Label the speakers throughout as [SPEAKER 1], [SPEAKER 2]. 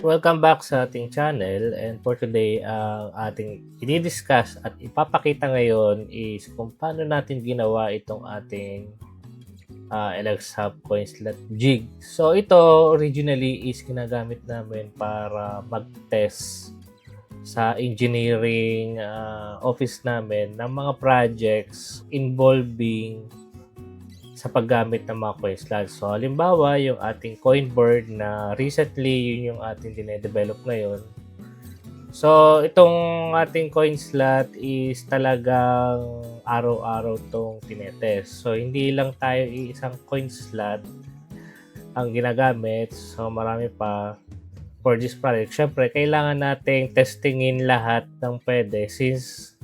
[SPEAKER 1] Welcome back sa ating channel, and for today ang ating i-discuss at ipapakita ngayon is kung paano natin ginawa itong ating LX Hub Coin Slot Jig. So ito originally is ginagamit namin para mag-test sa engineering office namin ng mga projects involving sa paggamit ng mga coin slots. So, halimbawa, yung ating coin board na recently, yun yung ating dinedevelop ngayon. So, itong ating coin slot is talagang araw-araw tong tinetest. So, hindi lang tayo isang coin slot ang ginagamit. So, marami pa for this project. Siyempre, kailangan nating testingin lahat ng pwede since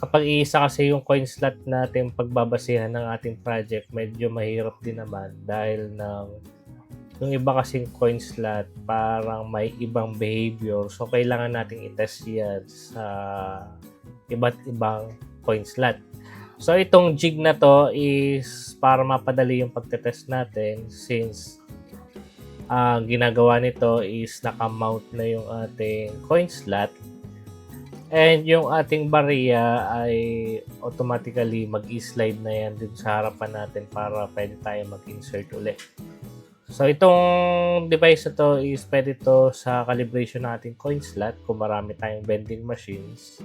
[SPEAKER 1] kapag iisa kasi yung coin slot natin pagbabasihan ng ating project, medyo mahirap din naman dahil yung iba kasing coin slot parang may ibang behavior. So, kailangan nating i-test yan sa iba't ibang coin slot. So, itong jig na to is para mapadali yung pagtetest natin since ang ginagawa nito is naka-mount na yung ating coin slot. And yung ating barya ay automatically mag-slide na yan din sa harapan natin para pwede tayo mag-insert ulit. So itong device na to is pwede to sa calibration ng ating coin slot kung marami tayong vending machines.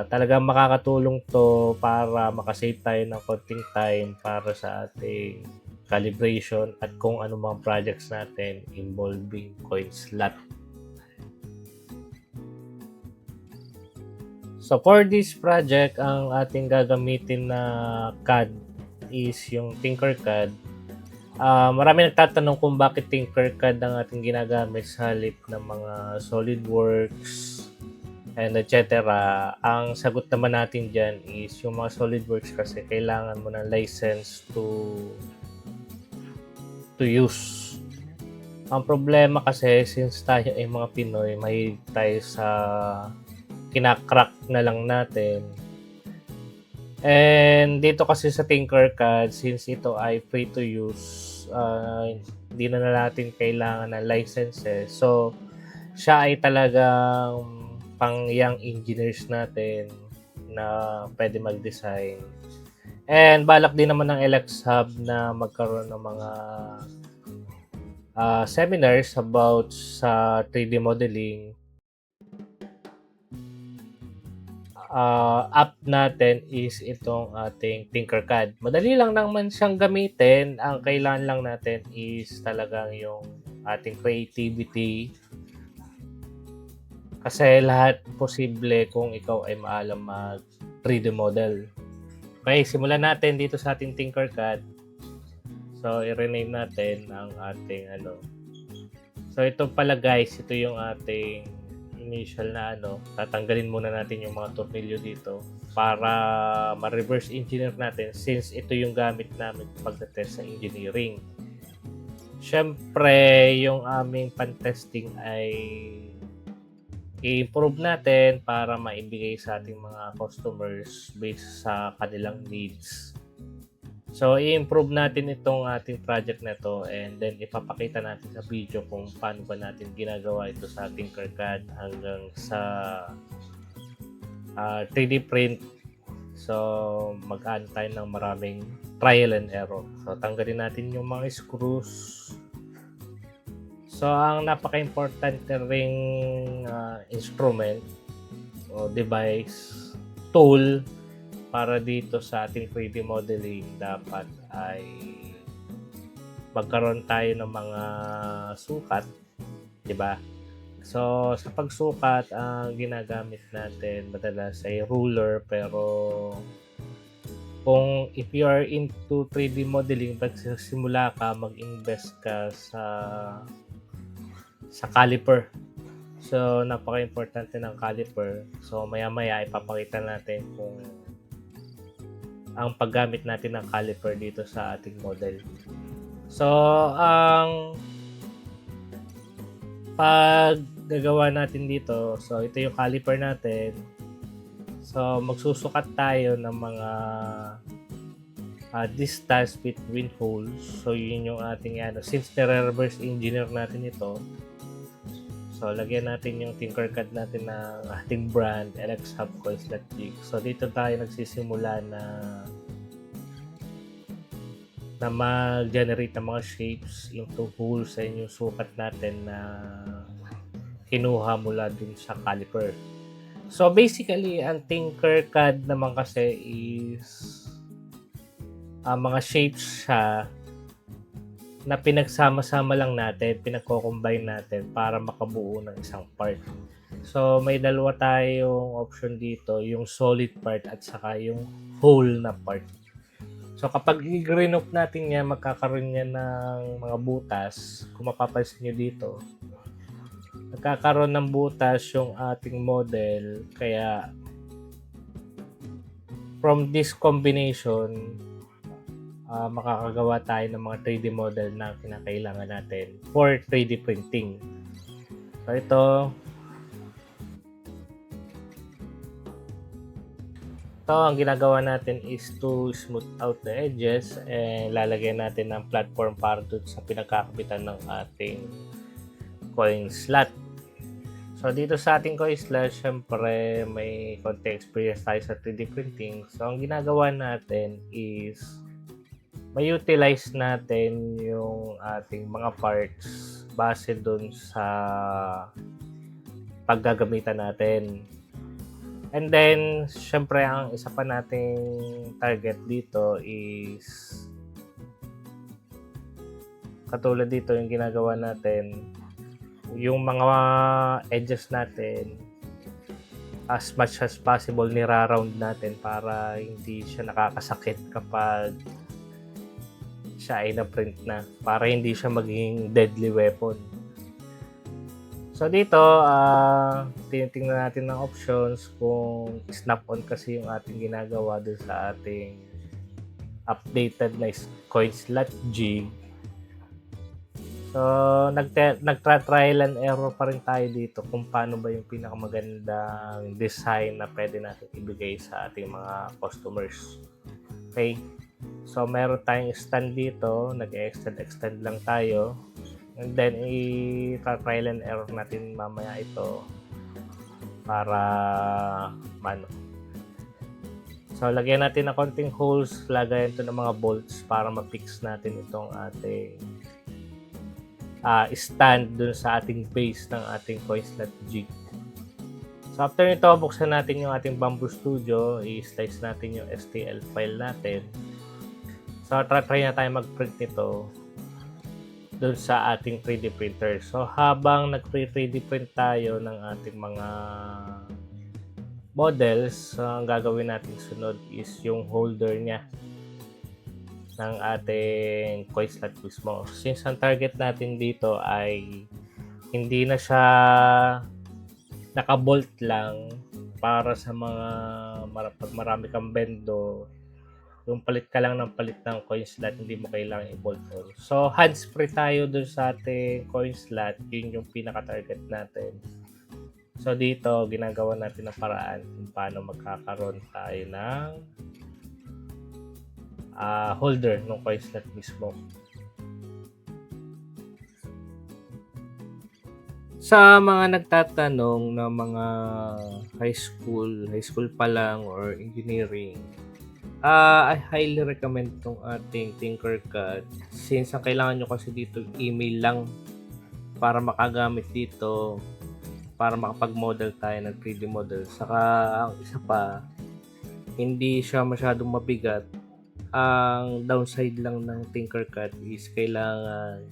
[SPEAKER 1] Talagang makakatulong to para makasave tayo ng konting time para sa ating calibration at kung ano mga projects natin involving coin slot. So for this project, ang ating gagamitin na CAD is yung Tinkercad. Marami nagtatanong kung bakit Tinkercad ang ating ginagamit sa halip ng mga SolidWorks and etc. Ang sagot naman natin dyan is yung mga SolidWorks kasi kailangan mo ng license to use. Ang problema kasi since tayo ay mga Pinoy, mahilig tayo sa kinakrack na lang natin. And dito kasi sa Tinkercad, since ito ay free to use, hindi na natin kailangan ng licenses. So, siya ay talagang pang young engineers natin na pwede mag-design. And balak din naman ng LX Hub na magkaroon ng mga seminars about sa 3D modeling. App natin is itong ating Tinkercad. Madali lang naman siyang gamitin. Ang kailangan lang natin is talagang yung ating creativity. Kasi lahat posible kung ikaw ay maalam mag 3D model. Okay, simulan natin dito sa ating Tinkercad. So, i-rename natin ang ating So, ito pala guys, ito yung ating initial na tatanggalin muna natin yung mga tornilyo dito para ma-reverse engineer natin since ito yung gamit namin pagte-test sa engineering. Siyempre, yung aming pan-testing ay i-improve natin para maibigay sa ating mga customers based sa kanilang needs. So, i-improve natin itong ating project na to and then ipapakita natin sa video kung paano ba natin ginagawa ito sa Tinkercad hanggang sa 3D print. So, mag-add tayo ng maraming trial and error. So, tanggalin natin yung mga screws. So, ang napaka-importante ring instrument o device, tool, para dito sa ating 3D modeling dapat ay magkaroon tayo ng mga sukat, di ba? So, sa pagsukat, ang ginagamit natin madalas ay ruler, pero kung if you are into 3D modeling, magsisimula ka, mag-invest ka sa caliper. So, napaka-importante ng caliper. So, maya-maya ipapakita natin kung ang paggamit natin ng caliper dito sa ating model. So, ang paggagawa natin dito, so ito yung caliper natin. So, magsusukat tayo ng mga distance between holes. So, yun yung ating since nire-reverse engineer natin ito, So, lagyan natin yung Tinkercad natin ng ating brand, LX Hub Coin Slot Jig. So, dito tayo nagsisimula na mag-generate ng mga shapes into holes sa inyong sukat natin na kinuha mula dun sa caliper. So, basically, ang Tinkercad naman kasi is mga shapes siya na pinagsama-sama lang natin, pinagko-combine natin para makabuo ng isang part. So, may dalawa tayong option dito, yung solid part at saka yung whole na part. So, kapag i-green-off natin yan, magkakaroon yan ng mga butas. Kung mapapansin nyo dito, nagkakaroon ng butas yung ating model. Kaya, from this combination, makakagawa tayo ng mga 3D model na kinakailangan natin for 3D printing. So, ito ang ginagawa natin is to smooth out the edges and lalagyan natin ng platform para dun sa pinagkakabitan ng ating coin slot. So, dito sa ating coin slot, syempre may konti experience tayo sa 3D printing. So, ang ginagawa natin is may-utilize natin yung ating mga parts base dun sa paggagamitan natin. And then, syempre, ang isa pa nating target dito is katulad dito yung ginagawa natin, yung mga edges natin as much as possible nira-round natin para hindi siya nakakasakit kapag siya ay na-print na, para hindi siya maging deadly weapon. So dito, tinitingnan natin ng options kung snap-on kasi yung ating ginagawa dun sa ating updated na coin slot jig. So, nagtra-trial and error pa rin tayo dito kung paano ba yung pinakamagandang design na pwede natin ibigay sa ating mga customers. Okay? So, meron tayong stand dito. Nag-extend lang tayo. And then, i-trial and error natin mamaya ito para So, lagyan natin ng konting holes. Lagayan ito ng mga bolts para ma-fix natin itong ating stand dun sa ating base ng ating coin slot jig. So, after nito, buksan natin yung ating Bamboo Studio. I-slice natin yung STL file natin. So, try na tayo mag-print nito dun sa ating 3D printer. So, habang nag-3D print tayo ng ating mga models, ang gagawin natin sunod is yung holder niya ng ating coin slot mismo. Since ang target natin dito ay hindi na siya nakabolt lang para sa mga pag marami kang bendo, yung palit ka lang ng palit ng coin slot, hindi mo kailangan i-bolt on. So, hands-free tayo dun sa ating coin slot. Yun yung pinaka-target natin. So, dito, ginagawa natin ang paraan kung paano magkakaroon tayo ng holder ng coin slot mismo. Sa mga nagtatanong na mga high school pa lang or engineering, I highly recommend tong ating Tinkercad since ang kailangan nyo kasi dito email lang para makagamit dito para makapag-model tayo ng 3D model. Saka ang isa pa, hindi siya masyadong mabigat. Ang downside lang ng Tinkercad is kailangan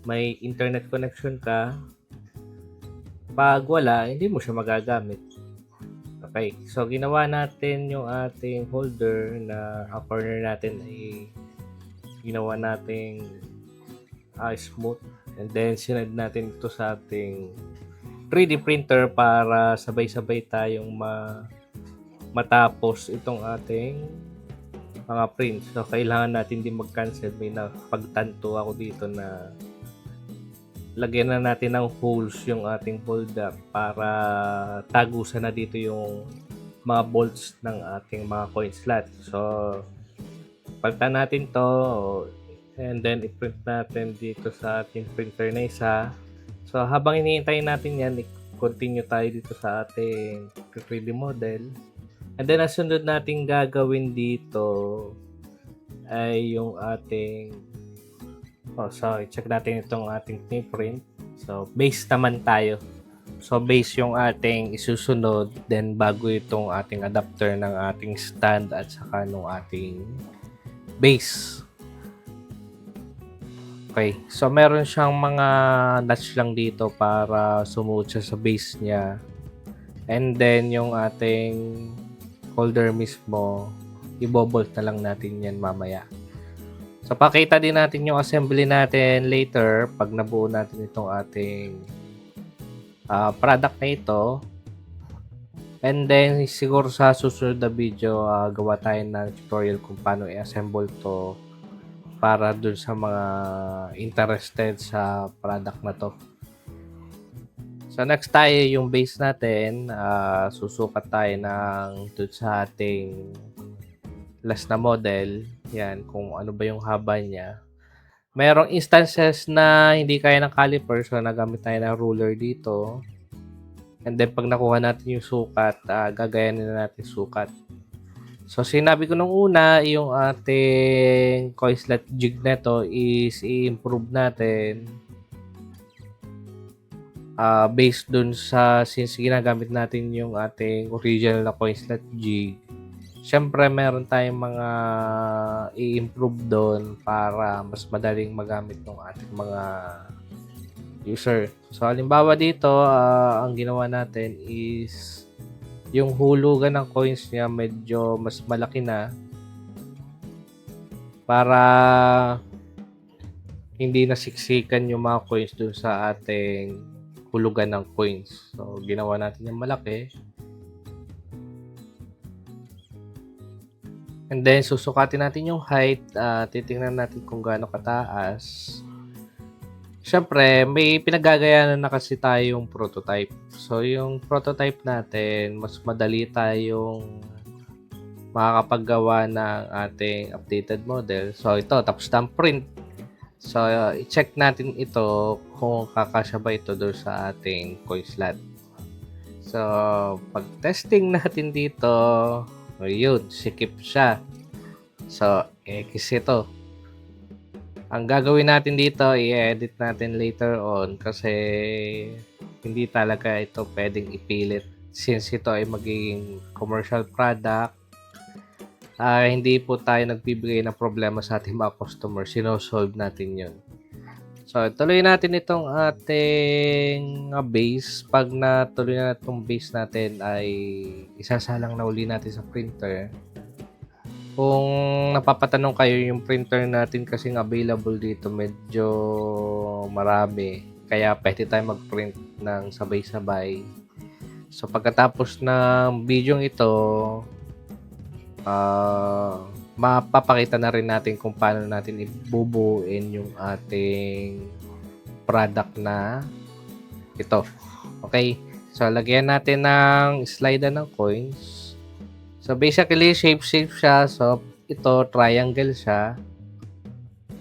[SPEAKER 1] may internet connection ka. Pag wala, hindi mo siya magagamit. Okay, so ginawa natin yung ating holder na ang corner natin ay ginawa nating smooth, and then sinad natin ito sa ating 3D printer para sabay-sabay tayong matapos itong ating mga prints. So kailangan natin din mag-cancel. May napagtanto ako dito na lagyan na natin ng holes yung ating holder para tagusan na dito yung mga bolts ng ating mga coin slot. So, palitan natin to and then i-print natin dito sa ating printer na isa. So, habang iniintay natin yan, continue tayo dito sa ating 3D model. And then, ang sunod natin gagawin dito ay yung ating check natin itong ating print. So, base naman tayo. So, base yung ating isusunod, then bago itong ating adapter ng ating stand at saka nung ating base. Okay, so meron siyang mga notch lang dito para sumuot siya sa base niya. And then, yung ating holder mismo, ibobolt na lang natin yan mamaya. So, pakita din natin yung assembly natin later pag nabuo natin itong ating product na ito. And then, siguro sa susunod na video, gawa tayo ng tutorial kung paano i-assemble to para dun sa mga interested sa product na to. So, next tayo yung base natin. Susukat tayo ng dun sa ating last na model. Yan, kung ano ba yung haba niya. Merong instances na hindi kaya ng caliper, so nagamit tayo ng ruler dito. And then, pag nakuha natin yung sukat, gagayanin na natin sukat. So, sinabi ko nung una, yung ating coin slot jig na to is i-improve natin based dun sa, since ginagamit natin yung ating original na coin slot jig. Siyempre, meron tayong mga i-improve doon para mas madaling magamit ng ating mga user. So, halimbawa dito, ang ginawa natin is yung hulugan ng coins niya medyo mas malaki na para hindi nasiksikan yung mga coins dun sa ating hulugan ng coins. So, ginawa natin yung malaki. And then, susukatin natin yung height. Titingnan natin kung gaano kataas. Siyempre, may pinagagayanan na kasi tayong prototype. So, yung prototype natin, mas madali tayong makakapaggawa ng ating updated model. So, ito, tapos na ang print. So, i-check natin ito kung kakasya ba ito doon sa ating coin slot. So, pag testing natin dito, yun, sikip siya. So, X ito. Ang gagawin natin dito, i-edit natin later on kasi hindi talaga ito pwedeng ipilit. Since ito ay magiging commercial product, hindi po tayo nagbibigay ng problema sa ating mga customers. Sinosolve natin yun. So, tuloy natin itong ating base. Pag natuloy na itong base natin, ay isasalang na uli natin sa printer. Kung napapatanong kayo, yung printer natin kasing available dito medyo marami. Kaya pwede tayo mag-print ng sabay-sabay. So, pagkatapos ng video ito, mapapakita na rin natin kung paano natin ibubuin yung ating product na ito. Okay? So, lagyan natin ng slide ng coins. So, basically, shape siya. So, ito, triangle siya.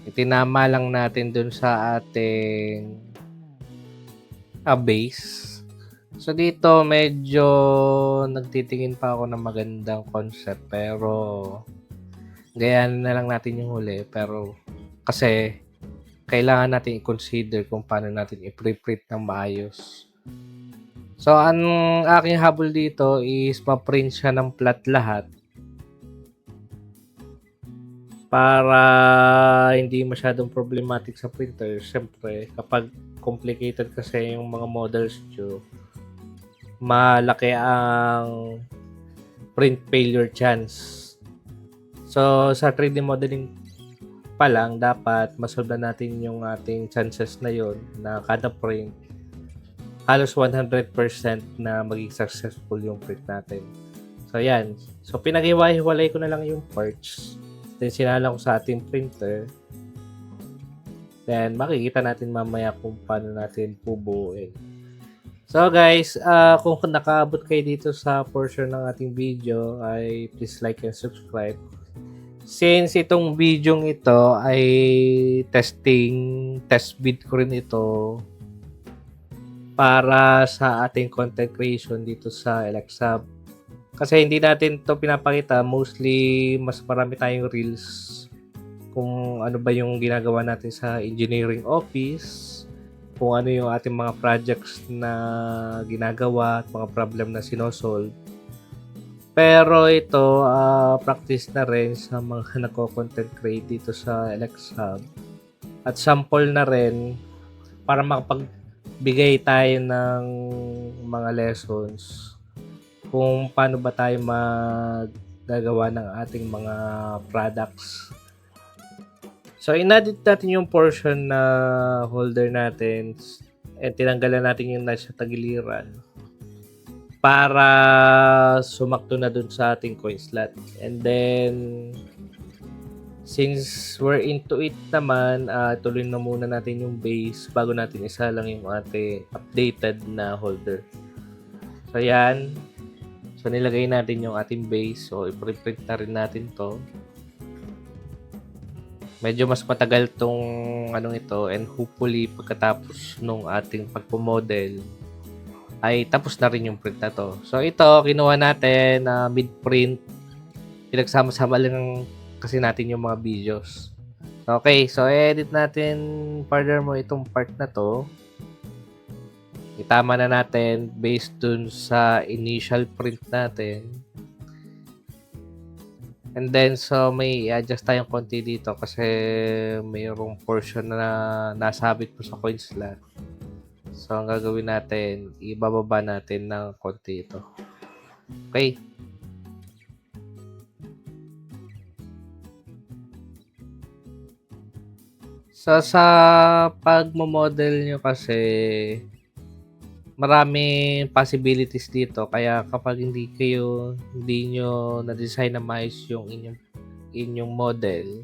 [SPEAKER 1] Itinama lang natin dun sa ating base. So, dito, medyo nagtitingin pa ako ng magandang concept. Pero, gayanin na lang natin yung huli. Pero, kasi, kailangan natin i-consider kung paano natin i-pre-print ng maayos. So, ang aking habol dito is ma-print siya ng flat lahat para hindi masyadong problematic sa printer. Siyempre, kapag complicated kasi yung mga models nyo, malaki ang print failure chance. So, sa 3D modeling pa lang, dapat masolve na natin yung ating chances na yon na kada print halos 100% na maging successful yung print natin. So, yan. So, pinag-iwalay ko na lang yung parts. Then, sinala ko sa ating printer. Then, makikita natin mamaya kung paano natin bubuuin. So, guys, kung nakaabot kayo dito sa portion ng ating video, ay please like and subscribe. Since itong video ito ay test bid ko rin ito, para sa ating content creation dito sa LXHub. Kasi hindi natin to pinapakita, mostly mas marami tayong reels kung ano ba yung ginagawa natin sa engineering office, kung ano yung ating mga projects na ginagawa at mga problem na sinosolve. Pero ito, practice na rin sa mga nagko-content create dito sa LXHub. At sample na rin para makapagbigay tayo ng mga lessons kung paano ba tayo maggagawa ng ating mga products. So, inedit natin yung portion na holder natin and tinanggalan natin yung nasa tagiliran para sumakto na dun sa ating coin slot. And then, since we're into it naman, tuloy na muna natin yung base bago natin isa lang yung ating updated na holder. So, yan. So, nilagay natin yung ating base. So, i-print na rin natin to. Medyo mas matagal tong anong ito and hopefully pagkatapos nung ating pagpo-model ay tapos na rin yung print na to. So, ito, kinuha natin na mid-print. Pinagsama-sama lang kasi natin yung mga videos. Okay, so edit natin further mo itong part na to. Itama na natin based dun sa initial print natin. And then, so may i-adjust tayong konti dito kasi mayroong portion na nasabit po sa coin slot. So, ang gagawin natin, ibababa natin ng konti ito. Okay. So, sa pagmo-model nyo kasi, maraming possibilities dito. Kaya kapag hindi nyo na-design na maayos yung inyong model,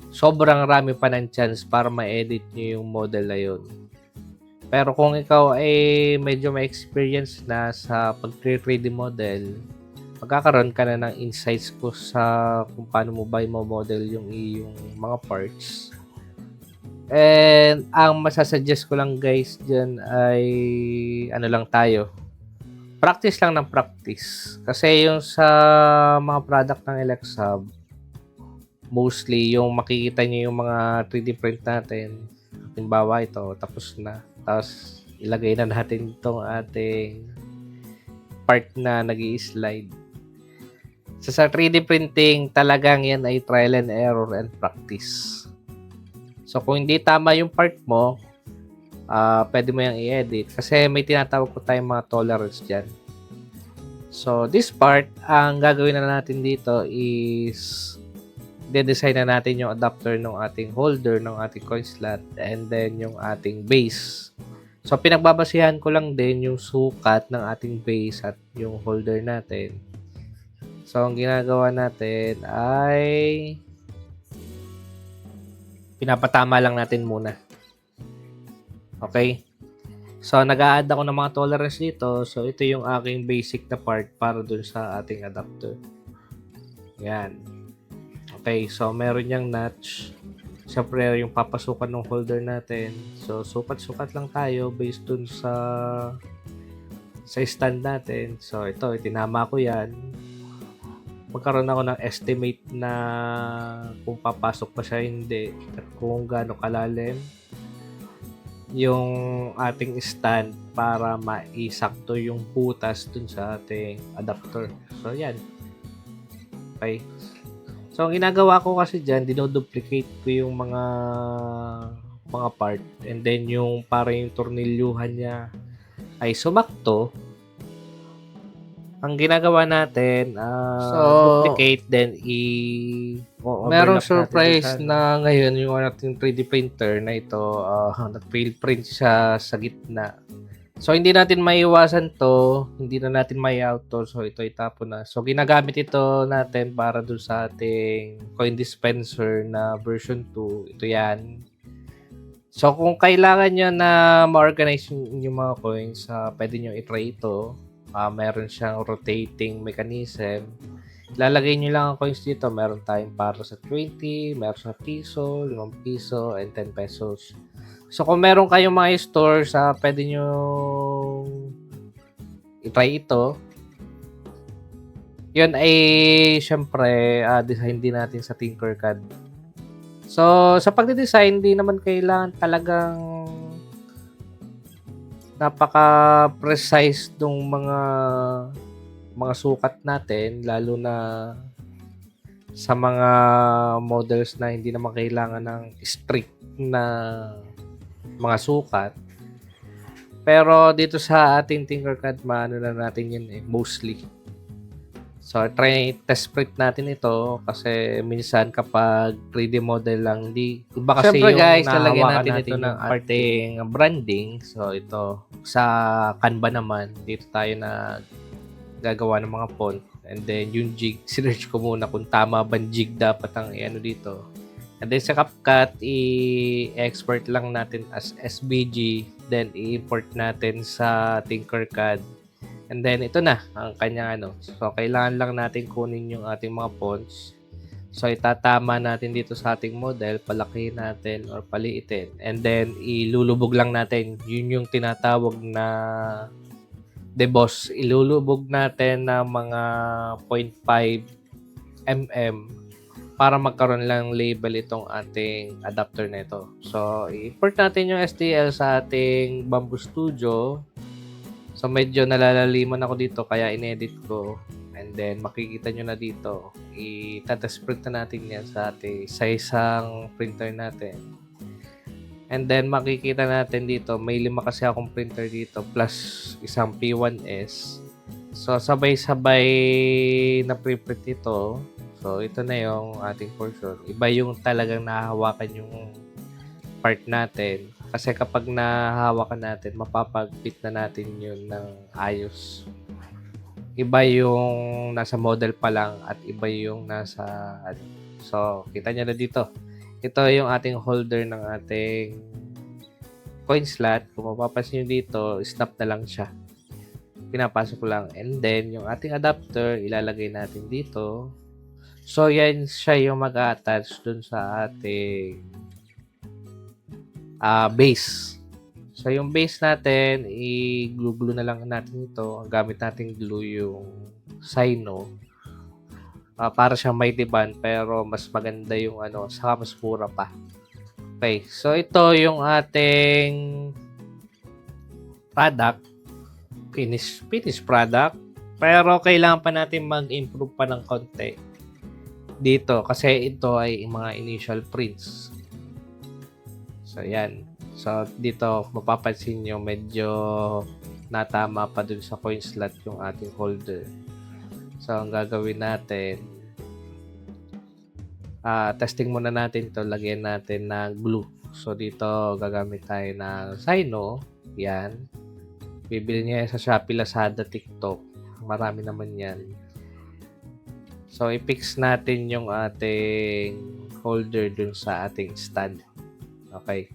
[SPEAKER 1] sobrang rami pa ng chance para ma-edit nyo yung model na yun. Pero kung ikaw ay medyo may experience na sa pag-3D model, magkakaroon ka na ng insights ko sa kung paano mo ba i-model yung iyong mga parts. And ang masasuggest ko lang guys dyan ay ano lang tayo. Practice lang ng practice. Kasi yung sa mga product ng LXHub, mostly yung makikita nyo yung mga 3D print natin. Halimbawa ito, tapos na. Tapos ilagay na natin itong ating part na nag-i-slide. So sa 3D printing, talagang yan ay trial and error and practice. So, kung hindi tama yung part mo, pwede mo yung i-edit. Kasi may tinatawag ko tayong mga tolerance dyan. So, this part, ang gagawin na natin dito is de-design na natin yung adapter ng ating holder, ng ating coin slot, and then yung ating base. So, pinagbabasihan ko lang din yung sukat ng ating base at yung holder natin. So, ang ginagawa natin ay pinapatama lang natin muna. Okay? So, nag-a-add ako ng mga tolerance dito. So, ito yung aking basic na part para dun sa ating adapter. Yan. Okay, so meron niyang notch. Siyempre, yung papasukan ng holder natin. So, sukat-sukat lang tayo based dun sa stand natin. So, ito, itinama ko yan. Magkaroon ako ng estimate na kung papasok pa siya hindi at kung gaano kalalim yung ating stand para maisakto yung butas dun sa ating adapter. So, yan. Okay. So, ang ginagawa ko kasi dyan, dinoduplicate ko yung mga part and then yung para yung tornilyuhan niya ay sumakto. Ang ginagawa natin, duplicate, then merong surprise na ngayon yung ating 3D printer na ito, nag-fail print siya sa gitna. So, hindi natin maiwasan to, hindi na natin may-out to, so ito itapon na. So, ginagamit ito natin para doon sa ating coin dispenser na version 2. Ito yan. So, kung kailangan nyo na ma-organize yung mga coins, pwede nyo i-try ito. Meron siyang rotating mechanism. Lalagay nyo lang ang coins dito. Meron tayong para sa 20, meron sa piso, 5 piso, and 10 pesos. So, kung meron kayong mga stores, pwede nyo i-try ito. Yun ay, syempre, design din natin sa Tinkercad. So, sa pagde-design, hindi naman kailangan talagang napaka-precise ng mga sukat natin, lalo na sa mga models na hindi naman kailangan ng strict na mga sukat. Pero dito sa ating Tinkercad, maano na natin yun mostly. So, test print natin ito kasi minsan kapag 3D model lang, iba kasi
[SPEAKER 2] Siyempre,
[SPEAKER 1] yung
[SPEAKER 2] guys,
[SPEAKER 1] lalagyan
[SPEAKER 2] nahawakan
[SPEAKER 1] natin
[SPEAKER 2] natin
[SPEAKER 1] ito ng
[SPEAKER 2] yung
[SPEAKER 1] ating branding. So, ito sa Canva naman, dito tayo na gagawa ng mga font. And then, yung jig, sinearch ko muna kung tama ba jig dapat ang ano dito. And then, sa CapCut, i-export lang natin as SVG. Then, i-import natin sa Tinkercad. And then, ito na ang kanyang ano. So, kailangan lang natin kunin yung ating mga fonts. So, itatama natin dito sa ating model, palakihin natin or paliitin. And then, ilulubog lang natin. Yun yung tinatawag na deboss. Ilulubog natin ng mga 0.5 mm para magkaroon lang label itong ating adapter na ito. So, i-import natin yung STL sa ating Bamboo Studio. So, medyo nalalaliman ako dito kaya inedit ko. And then, makikita nyo na dito. I-test print na natin yan sa isang printer natin. And then, makikita natin dito, may 5 kasi akong printer dito plus isang P1S. So, sabay-sabay na pre-print ito. So, ito na yung ating portion. Iba yung talagang nahahawakan yung part natin. Kasi kapag nahahawakan natin, mapapagpit na natin yun ng ayos. Iba yung nasa model pa lang at iba yung nasa... So, kita nyo na dito. Ito yung ating holder ng ating coin slot. Kung mapapansin nyo dito, snap na lang siya. Pinapasok ko lang. And then, yung ating adapter, ilalagay natin dito. So, yan siya yung mag-attach dun sa ating base. So, yung base natin, i-glue na lang natin ito. Ang gamit natin glue yung Sino. Para siya may diban, pero mas maganda yung ano, saka mas mura pa. Okay, so ito yung ating product. Finished product. Pero kailangan pa natin mag-improve pa ng konti dito kasi ito ay mga initial prints. So, yan. So, dito mapapansin nyo medyo natama pa dun sa coin slot yung ating holder. So, ang gagawin natin, testing muna natin ito. Lagyan natin ng glue. So, dito gagamit tayo ng Sino. Yan. Bibili niya sa Shopee, Lazada, TikTok. Marami naman yan. So, i-fix natin yung ating holder dun sa ating stand. Okay.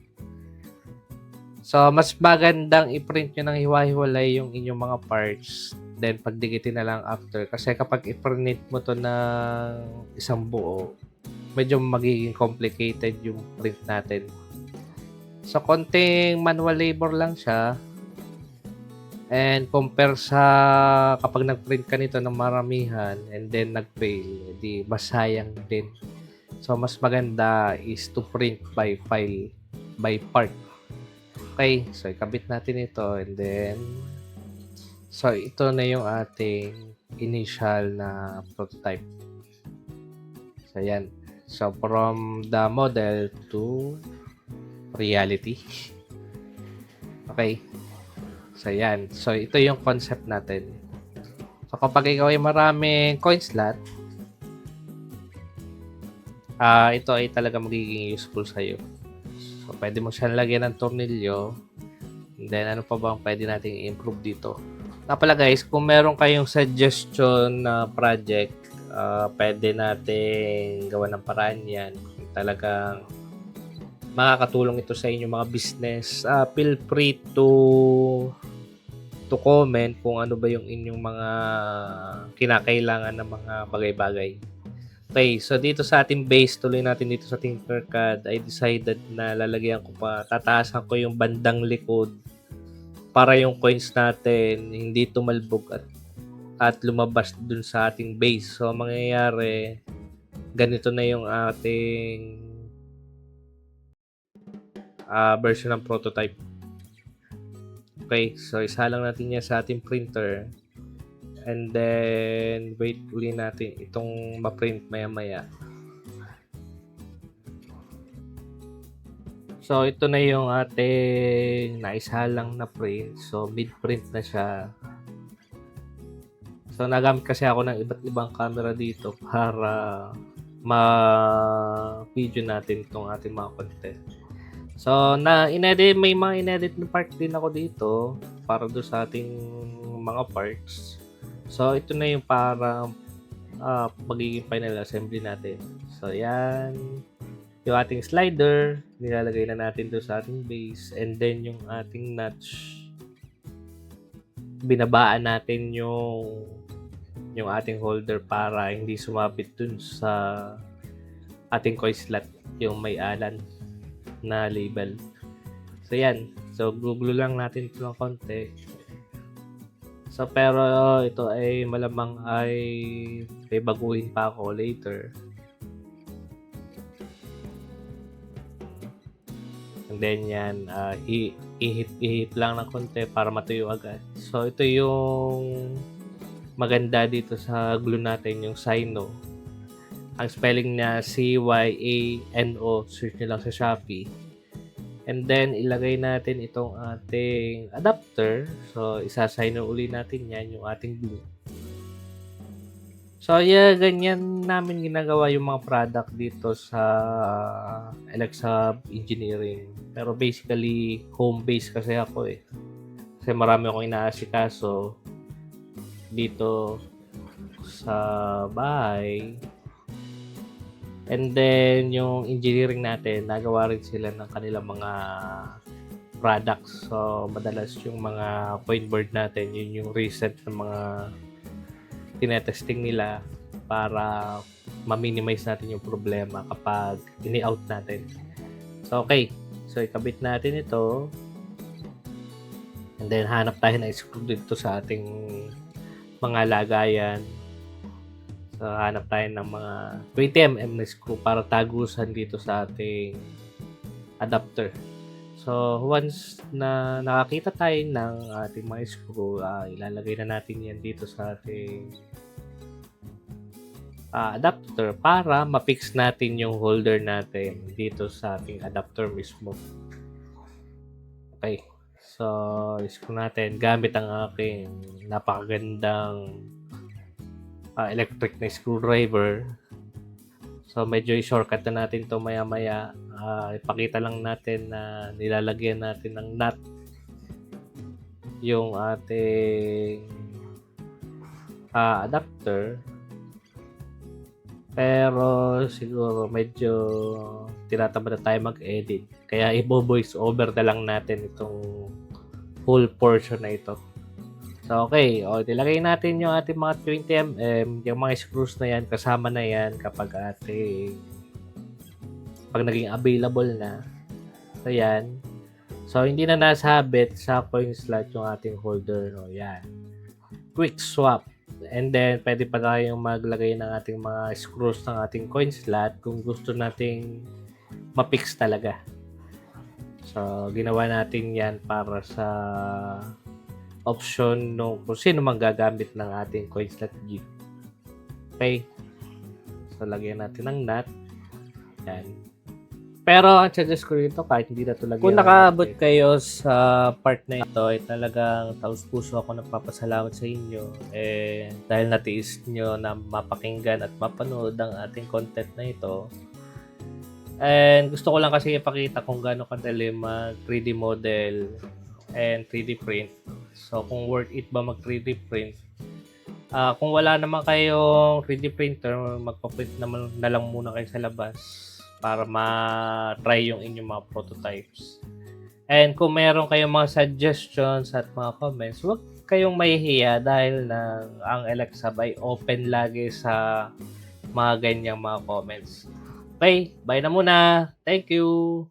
[SPEAKER 1] So, mas magandang i-print nyo ng hiwa-hiwalay yung inyong mga parts. Then, pagdikitin na lang after. Kasi kapag i-print mo to ng isang buo, medyo magiging complicated yung print natin. So, konting manual labor lang siya. And compare sa kapag nag-print ka nito ng maramihan and then nag-fail, di masayang din. So, mas maganda is to print by file, by part. Okay, so ikabit natin ito and then so ito na yung ating initial na prototype. So, yan. So, from the model to reality. Okay. So, yan. So, ito yung concept natin. So, kapag ikaw ay maraming coin slot, ito ay talaga magiging useful sa'yo. So, pwede mo siyang lagyan ng tornilyo. And then, ano pa bang pwede natin i-improve dito? Pala guys, kung meron kayong suggestion na project, pwede natin gawa ng paraan yan. Kung talagang makakatulong ito sa inyong mga business, feel free to comment kung ano ba yung inyong mga kinakailangan ng mga bagay-bagay. Okay, so dito sa ating base, tuloy natin dito sa Tinkercad, I decided na lalagyan ko pa, tataasan ko yung bandang likod para yung coins natin hindi tumalbog at lumabas dun sa ating base. So, mangyayari, ganito na yung ating version ng prototype. Okay, so isa lang natin yan sa ating printer. And then, wait uli natin itong ma-print maya-maya. So, ito na yung ating naisalang na print. So, mid-print na siya. So, nagamit kasi ako ng iba't ibang camera dito para ma-video natin itong ating mga content. So, may mga inedit na part din ako dito para doon sa ating mga parts. So, ito na yung parang magiging final assembly natin. So, yan. Yung ating slider, nilalagay na natin doon sa ating base. And then, yung ating notch, binabaan natin yung ating holder para hindi sumapit dun sa ating coin slot, yung may alan na label. So, yan. So, glue lang natin ito ng konti. So, pero ito ay malamang ay may baguhin pa ako later. And then yan, ihip lang ng konti para matuyo agad. So, ito yung maganda dito sa glue natin, yung Cyno. Ang spelling niya C-Y-A-N-O. Search nyo lang sa Shopee. And then, ilagay natin itong ating adapter. So, isa-Cyno uli natin yan, yung ating glue. So, yeah, ganyan namin ginagawa yung mga product dito sa LXHub Engineering. Pero basically, home-based kasi ako eh. Kasi marami akong inaasikaso dito sa bahay. And then, yung engineering natin, nagawa rin sila ng kanilang mga products. So, madalas yung mga point board natin, yun yung recent ng mga tinetesting nila para ma-minimize natin yung problema kapag ini-out natin. So, okay. So, ikabit natin ito. And then, hanap tayo ng screw dito sa ating mga lagayan. So, hanap tayo ng mga 20mm na screw para tagusan dito sa ating adapter. So, once na nakakita tayo ng ating mga screw, ilalagay na natin yan dito sa ating adapter para ma-fix natin yung holder natin dito sa ating adapter mismo. Okay. So, screw natin gamit ang aking napakagandang electric na screwdriver. So, medyo i-shortcut na natin to maya-maya. Ipakita lang natin na nilalagyan natin ng nut yung ating adapter. Pero siguro medyo tinatamad na tayo mag-edit. Kaya i-voice over na lang natin itong full portion na ito. So, okay. O, nilagay natin yung ating mga 20mm. Yung mga screws na yan, kasama na yan kapag pag naging available na. So, yan. So, hindi na nasabit sa coin slot yung ating holder. No? Yan. Quick swap. And then, pwede pa tayong maglagay ng ating mga screws ng ating coin slot kung gusto nating ma-fix talaga. So, ginawa natin yan para sa option no kung sino mang gagamit ng ating coin slot G. Okay. So, lagyan natin ng nut. Yan. Pero, ang suggest ko rito, kahit hindi na ito lagyan. Kung nakaabot kayo sa part na ito, ay talagang taus-puso ako nagpapasalamat sa inyo. Dahil natiis nyo na mapakinggan at mapanood ang ating content na ito. And gusto ko lang kasi ipakita kung gaano kadali mag 3D model and 3D print. So, kung worth it ba mag 3D print? Kung wala naman kayong 3D printer, magpa-print naman na lang muna kayo sa labas para ma-try yung inyong mga prototypes. And kung meron kayong mga suggestions at mga comments, huwag kayong mahihiya dahil ang LXHub ay open lagi sa mga ganyang mga comments. Okay, bye na muna. Thank you.